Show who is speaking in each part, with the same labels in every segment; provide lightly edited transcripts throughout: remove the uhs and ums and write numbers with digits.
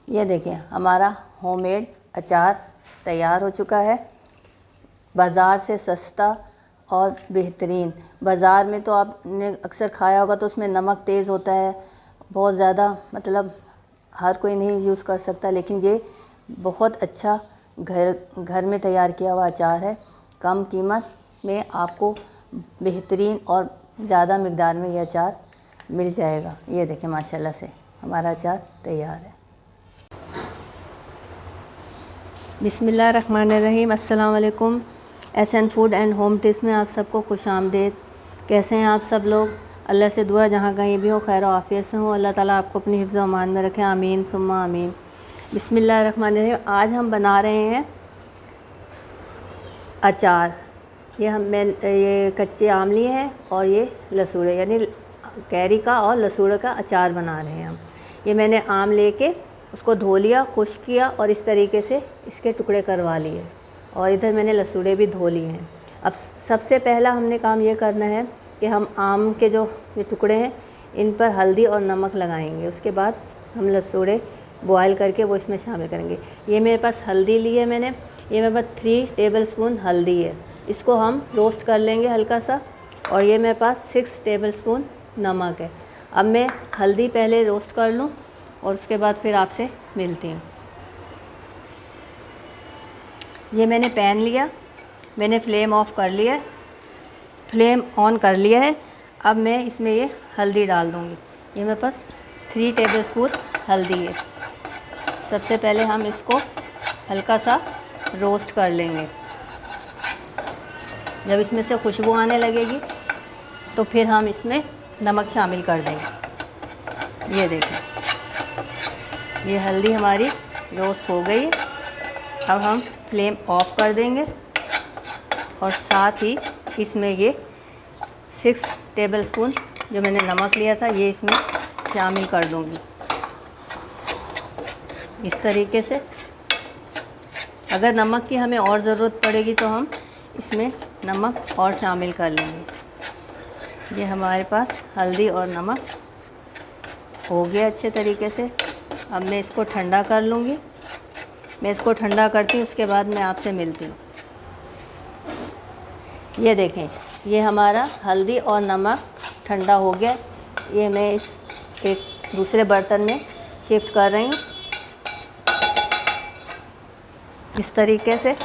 Speaker 1: ये देखिए हमारा होममेड अचार तैयार हो चुका है, बाज़ार से सस्ता और बेहतरीन। बाज़ार में तो आपने अक्सर खाया होगा तो उसमें नमक तेज़ होता है बहुत ज़्यादा, मतलब हर कोई नहीं यूज़ कर सकता, लेकिन ये बहुत अच्छा घर में तैयार किया हुआ अचार है। कम कीमत में आपको बेहतरीन और ज़्यादा मिक़दार में ये अचार मिल जाएगा। ये देखें माशाल्लाह से हमारा अचार तैयार है। बिस्मिल्लाहिर्रहमानिर्रहीम। अस्सलाम वालेकुम। SN food and home tips में आप सबको खुशामदीद। कैसे हैं आप सब लोग? अल्लाह से दुआ जहाँ कहीं भी हो खैर और आफियत से हो, अल्लाह ताला आपको अपनी हिफ्ज़ व अमान में रखे, आमीन सुम्मा आमीन। बिस्मिल्लाहिर्रहमानिर्रहीम। आज हम बना रहे हैं अचार। ये कच्चे आम लिए हैं और ये लसूड़े यानी कैरी का और लसूड़े का अचार बना रहे हैं हम। ये मैंने आम लेके उसको धो लिया, खुश्क किया और इस तरीके से इसके टुकड़े करवा लिए, और इधर मैंने लसूड़े भी धो लिए हैं। अब सबसे पहला हमने काम ये करना है कि हम आम के जो ये टुकड़े हैं इन पर हल्दी और नमक लगाएंगे। उसके बाद हम लसूड़े बॉयल करके वो इसमें शामिल करेंगे। ये मेरे पास हल्दी ली है मैंने, ये मेरे पास 3 टेबलस्पून हल्दी है, इसको हम रोस्ट कर लेंगे हल्का सा। और ये मेरे पास 6 टेबलस्पून नमक है। अब मैं हल्दी पहले रोस्ट कर लूँ और उसके बाद फिर आपसे मिलती हूँ। ये मैंने पैन लिया, मैंने फ्लेम ऑफ कर लिया, फ्लेम ऑन कर लिया है। अब मैं इसमें ये हल्दी डाल दूँगी। ये मेरे पास 3 टेबलस्पून हल्दी है। सबसे पहले हम इसको हल्का सा रोस्ट कर लेंगे। जब इसमें से खुशबू आने लगेगी तो फिर हम इसमें नमक शामिल कर देंगे। ये देखें ये हल्दी हमारी रोस्ट हो गई है। अब हम फ्लेम ऑफ कर देंगे और साथ ही इसमें ये 6 टेबलस्पून जो मैंने नमक लिया था ये इसमें शामिल कर दूँगी। इस तरीके से अगर नमक की हमें और ज़रूरत पड़ेगी तो हम इसमें नमक और शामिल कर लेंगे। ये हमारे पास हल्दी और नमक हो गया अच्छे तरीके से। अब मैं इसको ठंडा कर लूँगी। मैं इसको ठंडा करती हूँ, उसके बाद मैं आपसे मिलती हूँ। ये देखें ये हमारा हल्दी और नमक ठंडा हो गया। ये मैं इस एक दूसरे बर्तन में शिफ्ट कर रही हूँ इस तरीके से।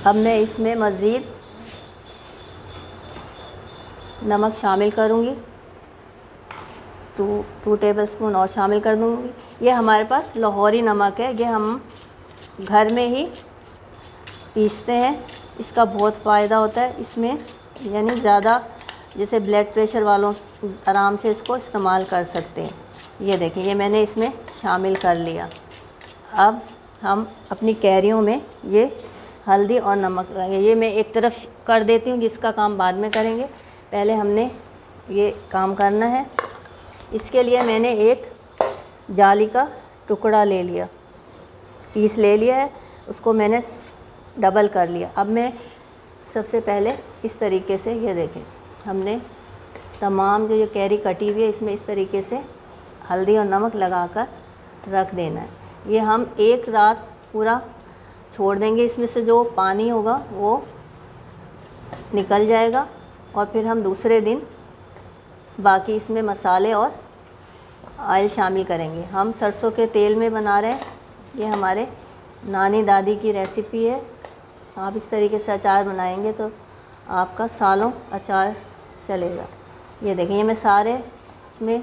Speaker 1: अब मैं इसमें मज़ीद नमक शामिल करूँगी, 2 टेबलस्पून और शामिल कर दूँगी। ये हमारे पास लाहौरी नमक है, ये हम घर में ही पीसते हैं। इसका बहुत फ़ायदा होता है इसमें, यानी ज़्यादा जैसे ब्लड प्रेशर वालों आराम से इसको इस्तेमाल कर सकते हैं। ये देखिए ये मैंने इसमें शामिल कर लिया। अब हम अपनी कैरियों में ये हल्दी और नमक लगाएंगे। ये मैं एक तरफ कर देती हूँ, जिसका काम बाद में करेंगे, पहले हमने ये काम करना है। इसके लिए मैंने एक जाली का टुकड़ा ले लिया, पीस ले लिया है, उसको मैंने डबल कर लिया। अब मैं सबसे पहले इस तरीके से ये देखें हमने तमाम जो ये कैरी कटी हुई है इसमें इस तरीके से हल्दी और नमक लगाकर रख देना है। ये हम एक रात पूरा छोड़ देंगे, इसमें से जो पानी होगा वो निकल जाएगा और फिर हम दूसरे दिन बाकी इसमें मसाले और ऑयल शामिल करेंगे। हम सरसों के तेल में बना रहे हैं। ये हमारे नानी दादी की रेसिपी है। आप इस तरीके से अचार बनाएंगे तो आपका सालों अचार चलेगा। ये देखें ये मैं सारे इसमें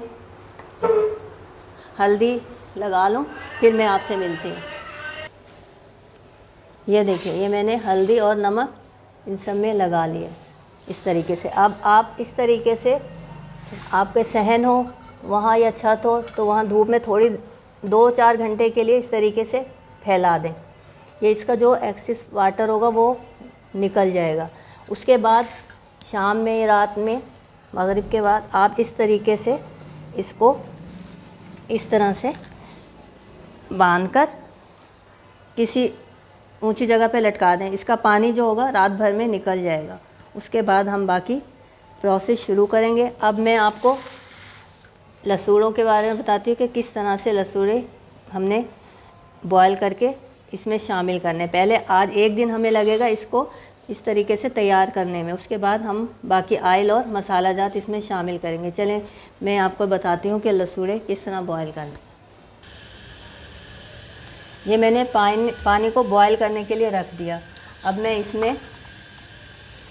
Speaker 1: हल्दी लगा लूँ, फिर मैं आपसे मिलती हूँ। ये देखिए ये मैंने हल्दी और नमक इन सब में लगा लिए इस तरीके से। अब आप इस तरीके से आपके सहन हो वहाँ या छत हो तो वहाँ धूप में थोड़ी 2-4 घंटे के लिए इस तरीके से फैला दें। ये इसका जो एक्सेस वाटर होगा वो निकल जाएगा। उसके बाद शाम में रात में मगरिब के बाद आप इस तरीके से इसको इस तरह से बांधकर किसी ऊंची जगह पे लटका दें। इसका पानी जो होगा रात भर में निकल जाएगा। उसके बाद हम बाकी प्रोसेस शुरू करेंगे। अब मैं आपको लसूड़ों के बारे में बताती हूँ कि किस तरह से लसूड़े हमने बॉयल करके इसमें शामिल करने। पहले आज एक दिन हमें लगेगा इसको इस तरीके से तैयार करने में, उसके बाद हम बाकी ऑयल और मसाला जात इसमें शामिल करेंगे। चलें मैं आपको बताती हूँ कि लसूड़े किस तरह बॉयल करने। ये मैंने पानी को बॉयल करने के लिए रख दिया। अब मैं इसमें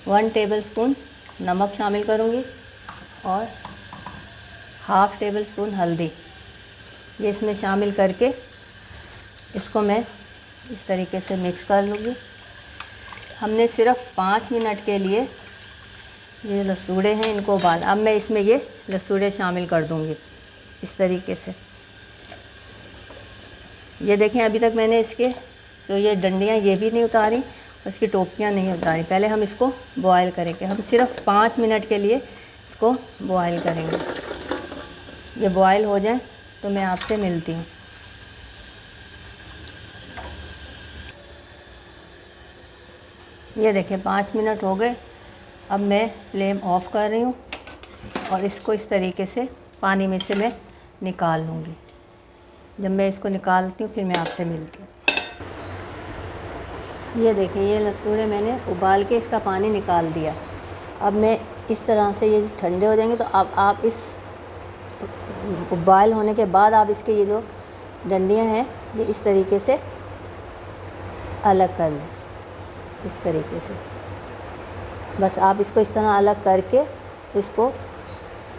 Speaker 1: 1 टेबलस्पून नमक शामिल करूँगी और हाफ़ टेबल स्पून हल्दी, ये इसमें शामिल करके इसको मैं इस तरीके से मिक्स कर लूँगी। हमने सिर्फ 5 मिनट के लिए ये लसूड़े हैं इनको उबाल। अब मैं इसमें ये लसूड़े शामिल कर दूँगी इस तरीके से। ये देखें अभी तक मैंने इसके जो ये डंडियाँ ये भी नहीं उतारी, इसकी टोपियाँ नहीं उतारी। पहले हम इसको बॉयल करेंगे। हम सिर्फ 5 मिनट के लिए इसको बॉयल करेंगे। ये बॉयल हो जाए तो मैं आपसे मिलती हूँ। ये देखें 5 मिनट हो गए। अब मैं फ्लेम ऑफ़ कर रही हूँ और इसको इस तरीके से पानी में से मैं निकाल लूँगी। जब मैं इसको निकालती हूँ फिर मैं आपसे मिलती हूँ। ये देखें ये लसूड़े मैंने उबाल के इसका पानी निकाल दिया। अब मैं इस तरह से ये ठंडे हो जाएंगे तो अब आप इस उबाल होने के बाद आप इसके ये जो डंडियाँ हैं ये इस तरीके से अलग कर लें। इस तरीके से बस आप इसको इस तरह अलग करके इसको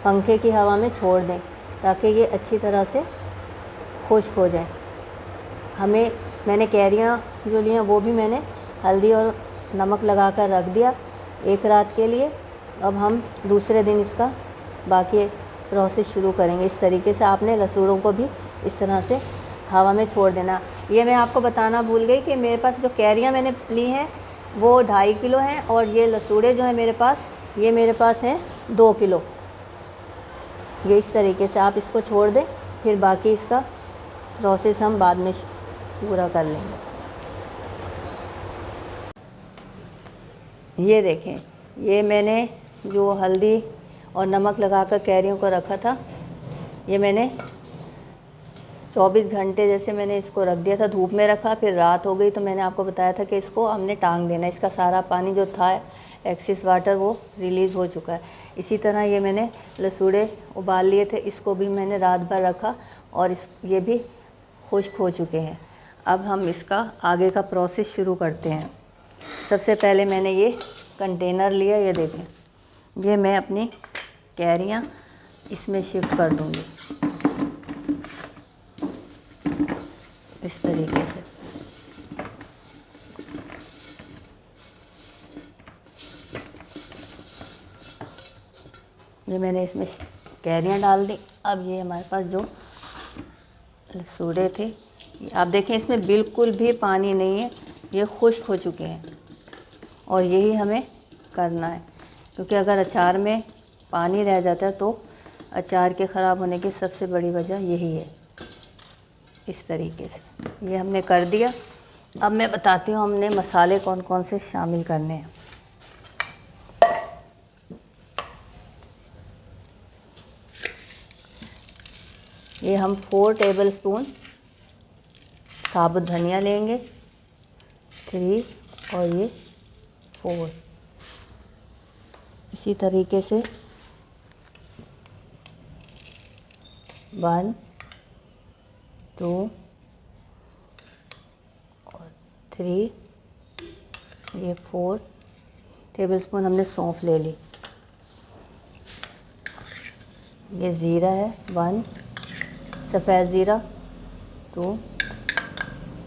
Speaker 1: पंखे की हवा में छोड़ दें ताकि ये अच्छी तरह से खुश्क हो जाए। मैंने कैरियाँ जो ली हैं वो भी मैंने हल्दी और नमक लगा कर रख दिया एक रात के लिए। अब हम दूसरे दिन इसका बाकी प्रोसेस शुरू करेंगे। इस तरीके से आपने लसूड़ों को भी इस तरह से हवा में छोड़ देना। ये मैं आपको बताना भूल गई कि मेरे पास जो कैरियाँ मैंने ली हैं वो 2.5 किलो हैं और ये लसूड़े जो है मेरे पास हैं 2 किलो। ये इस तरीके से आप इसको छोड़ दें, फिर बाकी इसका प्रोसेस हम बाद में पूरा कर लेंगे। ये देखें ये मैंने जो हल्दी और नमक लगाकर कैरियों को रखा था, ये मैंने 24 घंटे जैसे मैंने इसको रख दिया था, धूप में रखा। फिर रात हो गई तो मैंने आपको बताया था कि इसको हमने टांग देना। इसका सारा पानी जो था एक्सेस वाटर वो रिलीज़ हो चुका है। इसी तरह ये मैंने लसूड़े उबाल लिए थे, इसको भी मैंने रात भर रखा और ये भी खुश्क हो चुके हैं। अब हम इसका आगे का प्रोसेस शुरू करते हैं। सबसे पहले मैंने ये कंटेनर लिया। ये देखें ये मैं अपनी कैरियाँ इसमें शिफ्ट कर दूँगी इस तरीके से। ये मैंने इसमें कैरियाँ डाल दी। अब ये हमारे पास जो लसूड़े थे आप देखें इसमें बिल्कुल भी पानी नहीं है, ये खुश्क हो चुके हैं। और यही हमें करना है क्योंकि अगर अचार में पानी रह जाता है तो अचार के ख़राब होने की सबसे बड़ी वजह यही है। इस तरीके से ये हमने कर दिया। अब मैं बताती हूँ हमने मसाले कौन कौन से शामिल करने हैं। ये हम 4 टेबलस्पून साबुत धनिया लेंगे, 3 और ये 4। इसी तरीके से 1 2 और 3, ये 4 टेबलस्पून हमने सौंफ ले ली। ये ज़ीरा है 1, सफ़ेद ज़ीरा 2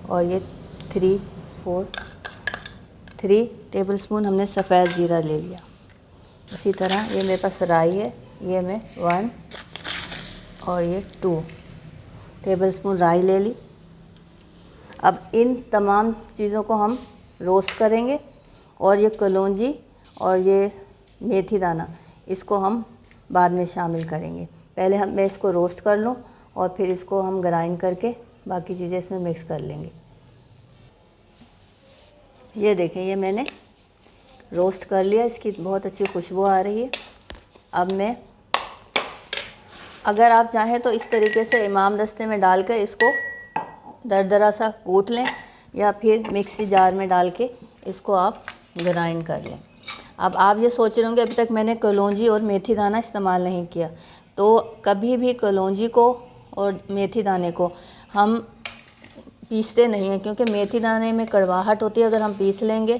Speaker 1: और ये 3 टेबलस्पून हमने सफ़ेद ज़ीरा ले लिया। इसी तरह ये मेरे पास राई है, ये मैं 1 और ये 2 टेबलस्पून राई ले ली। अब इन तमाम चीज़ों को हम रोस्ट करेंगे और ये कलौंजी और ये मेथी दाना इसको हम बाद में शामिल करेंगे। पहले मैं इसको रोस्ट कर लूँ और फिर इसको हम ग्राइंड करके बाकी चीज़ें इसमें मिक्स कर लेंगे। ये देखें ये मैंने रोस्ट कर लिया, इसकी बहुत अच्छी खुशबू आ रही है। अब मैं अगर आप चाहें तो इस तरीके से इमाम दस्ते में डाल कर इसको दरदरा सा कूट लें, या फिर मिक्सी जार में डाल के इसको आप ग्राइंड कर लें। अब आप ये सोच रहे होंगे अभी तक मैंने कलौंजी और मेथी दाना इस्तेमाल नहीं किया, तो कभी भी कलौंजी को और मेथी दाने को हम पीसते नहीं हैं, क्योंकि मेथी दाने में कड़वाहट होती है। अगर हम पीस लेंगे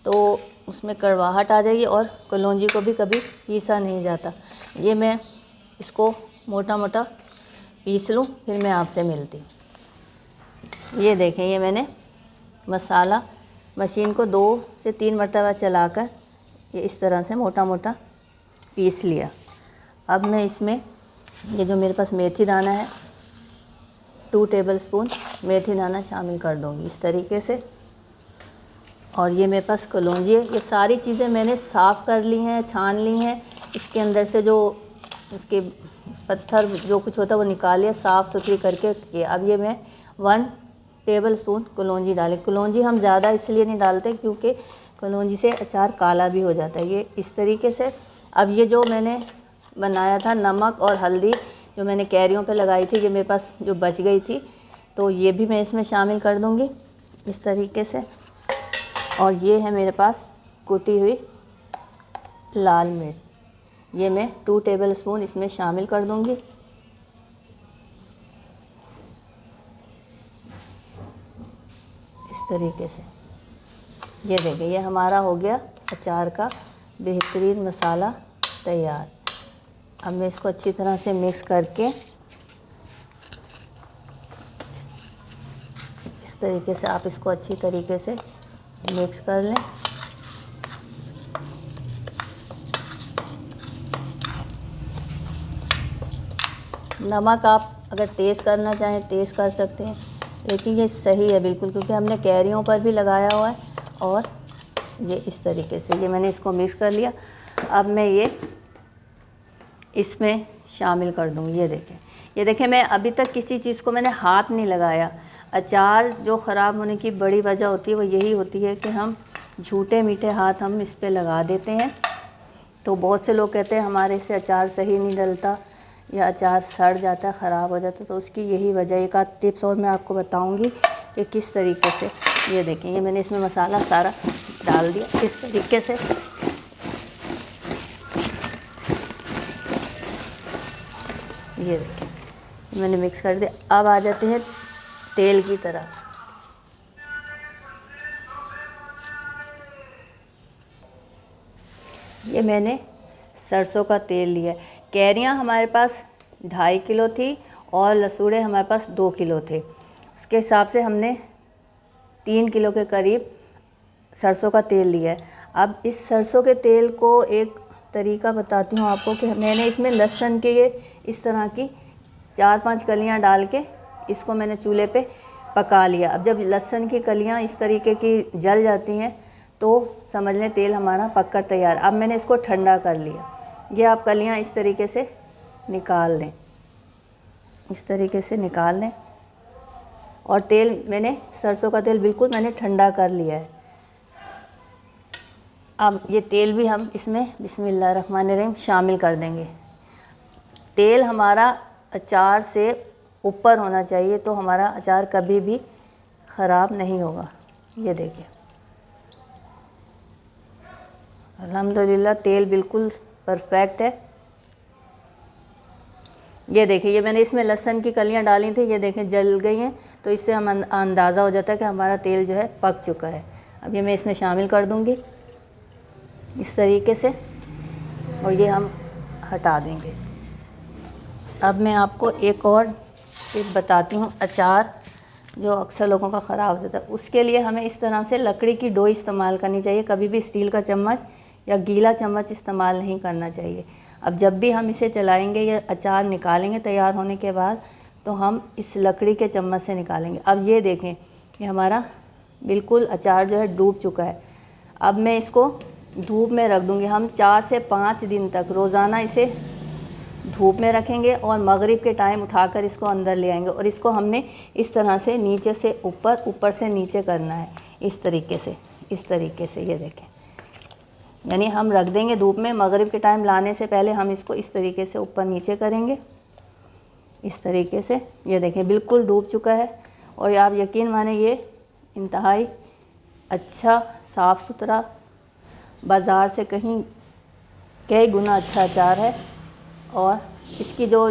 Speaker 1: तो उसमें कड़वाहट आ जाएगी, और कलौंजी को भी कभी पीसा नहीं जाता। ये मैं इसको मोटा मोटा पीस लूँ, फिर मैं आपसे मिलती हूँ। ये देखें, ये मैंने मसाला मशीन को 2 से 3 मरतबा चलाकर ये इस तरह से मोटा मोटा पीस लिया। अब मैं इसमें ये जो मेरे पास मेथी दाना है 2 टेबलस्पून मेथी दाना शामिल कर दूँगी इस तरीके से। और ये मेरे पास कलौंजी है। ये सारी चीज़ें मैंने साफ़ कर ली हैं, छान ली हैं। इसके अंदर से जो इसके पत्थर जो कुछ होता है वो निकाल लिया, साफ़ सुथरी करके किया। अब ये मैं 1 टेबलस्पून कलौंजी डाली। कलौंजी हम ज़्यादा इसलिए नहीं डालते क्योंकि कलौंजी से अचार काला भी हो जाता है। ये इस तरीके से। अब ये जो मैंने बनाया था नमक और हल्दी जो मैंने कैरियों पे लगाई थी, ये मेरे पास जो बच गई थी, तो ये भी मैं इसमें शामिल कर दूँगी इस तरीके से। और ये है मेरे पास कुटी हुई लाल मिर्च, ये मैं 2 टेबलस्पून इसमें शामिल कर दूँगी। इस तरीके से। ये देखिए, ये हमारा हो गया अचार का बेहतरीन मसाला तैयार। अब मैं इसको अच्छी तरह से मिक्स करके इस तरीके से आप इसको अच्छी तरीके से मिक्स कर लें। नमक आप अगर तेज़ करना चाहें तेज़ कर सकते हैं, लेकिन ये सही है बिल्कुल, क्योंकि हमने कैरियों पर भी लगाया हुआ है। और ये इस तरीके से ये मैंने इसको मिक्स कर लिया। अब मैं ये इसमें शामिल कर दूँगी। ये देखें मैं अभी तक किसी चीज़ को मैंने हाथ नहीं लगाया। अचार जो ख़राब होने की बड़ी वजह होती है वो यही होती है कि हम झूठे मीठे हाथ हम इस पे लगा देते हैं। तो बहुत से लोग कहते हैं हमारे से अचार सही नहीं डलता या अचार सड़ जाता है, ख़राब हो जाता है। तो उसकी यही वजह। एक आध टिप्स और मैं आपको बताऊंगी कि किस तरीके से। ये देखें, ये मैंने इसमें मसाला सारा डाल दिया इस तरीके से। ये देखें, मैंने मिक्स कर दिया। अब आ जाते हैं तेल की तरफ। ये मैंने सरसों का तेल लिया। कैरियाँ हमारे पास 2.5 किलो थी और लसूड़े हमारे पास 2 किलो थे। उसके हिसाब से हमने 3 किलो के करीब सरसों का तेल लिया है। अब इस सरसों के तेल को एक तरीका बताती हूँ आपको कि मैंने इसमें लहसुन के ये इस तरह की 4-5 कलियाँ डाल के इसको मैंने चूल्हे पे पका लिया। अब जब लहसुन की कलियाँ इस तरीके की जल जाती हैं तो समझ लें तेल हमारा पककर तैयार। अब मैंने इसको ठंडा कर लिया। ये आप कलियाँ इस तरीके से निकाल दें, इस तरीके से निकाल दें। और तेल मैंने सरसों का तेल बिल्कुल मैंने ठंडा कर लिया है। अब ये तेल भी हम इसमें बिस्मिल्लाहिर्रहमानिर्रहीम शामिल कर देंगे। तेल हमारा अचार से ऊपर होना चाहिए, तो हमारा अचार कभी भी ख़राब नहीं होगा। ये देखिए, अल्हम्दुलिल्लाह तेल बिल्कुल परफेक्ट है। ये देखिए, ये मैंने इसमें लहसुन की कलियां डाली थी, ये देखें जल गई हैं। तो इससे हम अंदाज़ा हो जाता है कि हमारा तेल जो है पक चुका है। अब ये मैं इसमें शामिल कर दूंगी इस तरीके से, और ये हम हटा देंगे। अब मैं आपको एक और टिप बताती हूँ अचार जो अक्सर लोगों का ख़राब हो जाता है। उसके लिए हमें इस तरह से लकड़ी की डोई इस्तेमाल करनी चाहिए। कभी भी स्टील का चम्मच या गीला चम्मच इस्तेमाल नहीं करना चाहिए। अब जब भी हम इसे चलाएंगे या अचार निकालेंगे तैयार होने के बाद, तो हम इस लकड़ी के चम्मच से निकालेंगे। अब ये देखें, ये हमारा बिल्कुल अचार जो है डूब चुका है। अब मैं इसको धूप में रख दूँगी। हम 4 से 5 दिन तक रोज़ाना इसे धूप में रखेंगे और मगरिब के टाइम उठाकर इसको अंदर ले आएंगे। और इसको हमने इस तरह से नीचे से ऊपर, ऊपर से नीचे करना है, इस तरीके से, इस तरीके से। ये देखें, यानी हम रख देंगे धूप में। मगरिब के टाइम लाने से पहले हम इसको इस तरीके से ऊपर नीचे करेंगे। इस तरीके से ये देखें बिल्कुल डूब चुका है। और आप यकीन माने ये इंतहाई अच्छा साफ़ सुथरा बाज़ार से कई गुना अच्छा अचार है। और इसकी जो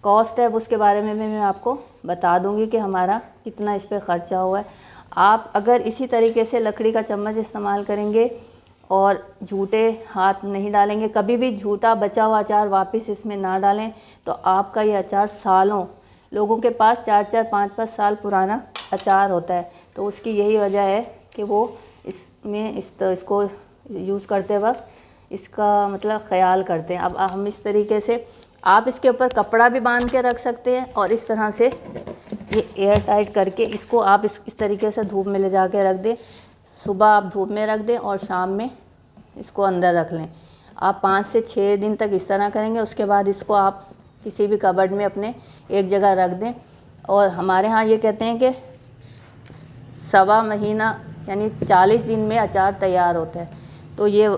Speaker 1: कॉस्ट है उसके बारे में भी मैं आपको बता दूंगी कि हमारा कितना इस पे ख़र्चा हुआ है। आप अगर इसी तरीके से लकड़ी का चम्मच इस्तेमाल करेंगे और झूठे हाथ नहीं डालेंगे, कभी भी झूठा बचा हुआ अचार वापस इसमें ना डालें, तो आपका ये अचार सालों, लोगों के पास 4-4 5-5 साल पुराना अचार होता है। तो उसकी यही वजह है कि वो इसमें इसको यूज़ करते वक्त इसका मतलब ख़याल करते हैं। अब हम इस तरीके से आप इसके ऊपर कपड़ा भी बांध के रख सकते हैं और इस तरह से ये एयर टाइट करके इसको आप इस तरीके से धूप में ले जा के रख दें। सुबह आप धूप में रख दें और शाम में इसको अंदर रख लें। आप 5 से 6 दिन तक इस तरह करेंगे, उसके बाद इसको आप किसी भी कबर्ड में अपने एक जगह रख दें। और हमारे यहाँ ये कहते हैं कि 1.25 महीना यानी 40 दिन में अचार तैयार होता है। तो ये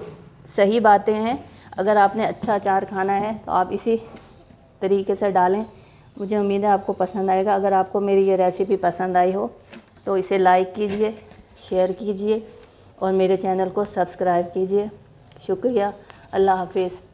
Speaker 1: सही बातें हैं। अगर आपने अच्छा अचार खाना है तो आप इसी तरीके से डालें। मुझे उम्मीद है आपको पसंद आएगा। अगर आपको मेरी ये रेसिपी पसंद आई हो तो इसे लाइक कीजिए, शेयर कीजिए और मेरे चैनल को सब्सक्राइब कीजिए। शुक्रिया। अल्लाह हाफिज़।